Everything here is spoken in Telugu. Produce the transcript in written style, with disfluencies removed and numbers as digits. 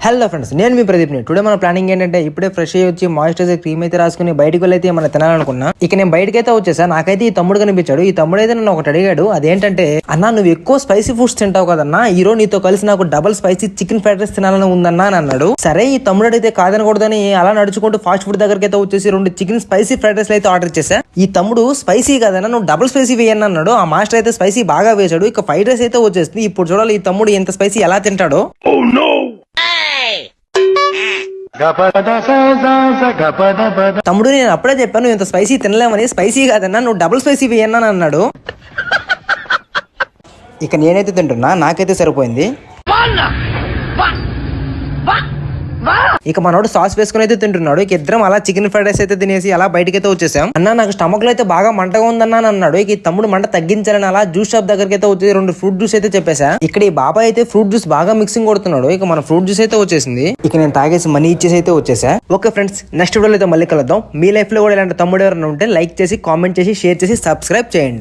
హలో ఫ్రెండ్స్, నేను మీ ప్రదీప్ని. టుడే మన ప్లానింగ్ ఏంటంటే ఇప్పుడే ఫ్రెష్ అయ్యి వచ్చి మాయిశ్చరైజర్ క్రీమ్ అయితే రాసుకుని బయటకు వెళ్ళైతే మనం తినాలనుకున్నా. ఇక నేను బయటకి అయితే వచ్చేసా. నాకైతే ఈ తమ్ముడు కనిపించాడు. ఈ తమ్ముడు అయితే నన్ను ఒకటి అడిగాడు. అదేంటంటే, అన్నా నువ్వు ఎక్కువ స్పైసీ ఫుడ్స్ తింటావు కదన్నా, ఈ రోజు నీతో కలిసి నాకు double spicy chicken fried rice తినాలని ఉందన్నా అని అన్నాడు. సరే ఈ తమ్ముడు అయితే కాదనకూడదని అలా నడుచుకుంటూ ఫాస్ట్ ఫుడ్ దగ్గరికి అయితే వచ్చేసి 2 చికెన్ స్పైసీ ఫ్రైడ్ రైస్ అయితే ఆర్డర్ చేశా. ఈ తమ్ముడు స్పైసీ కదన్నా నువ్వు డబుల్ స్పైసీ వేయని అన్నాడు. ఆ మాస్టర్ అయితే స్పైసీ బాగా వేశాడు. ఇక ఫ్రైడ్ రైస్ అయితే వచ్చేసింది. ఇప్పుడు చూడాలి ఈ తమ్ముడు ఎంత స్పైసీ ఎలా తింటాడో. తమ్ముడు నేను అప్పుడే చెప్పాను ఇంత స్పైసీ తినలేమని. స్పైసీ కాదన్నా నువ్వు డబుల్ స్పైసీ వేయన్నా అన్నాడు. ఇక నేనైతే తింటున్నా, నాకైతే సరిపోయింది. ఇక మనోడు సాస్ వేసుకుని అయితే తింటున్నాడు. ఇక ఇద్దరం అలా చికెన్ ఫ్రైడ్ రైస్ అయితే తినేసి అలా బయటకి అయితే వచ్చేసాం. అన్న నాకు స్టమక్ లో అయితే బాగా మంటగా ఉందన్నా అన్నాడు. ఇక ఈ తమ్ముడు మంట తగ్గించాలని అలా జ్యూస్ షాప్ దగ్గరికి అయితే వచ్చి 2 ఫ్రూట్ జ్యూస్ అయితే చెప్పేసా. ఇక్కడ ఈ బాబాయ్ అయితే ఫ్రూట్ జ్యూస్ బాగా మిక్సింగ్ కొడుతున్నాడు. ఇక మన ఫ్రూట్ జ్యూస్ అయితే వచ్చేసింది. ఇక నేను తాగేసి మనీ ఇచ్చేసి అయితే వచ్చేసా. ఓకే ఫ్రెండ్స్, నెక్స్ట్ వీడియోలో అయితే మళ్ళీ కలుద్దాం. మీ లైఫ్ లో కూడా ఇలాంటి తమ్ముడు ఎవరైనా ఉంటే లైక్ చేసి, కామెంట్ చేసి, షేర్ చేసి, సబ్స్క్రైబ్ చేయండి.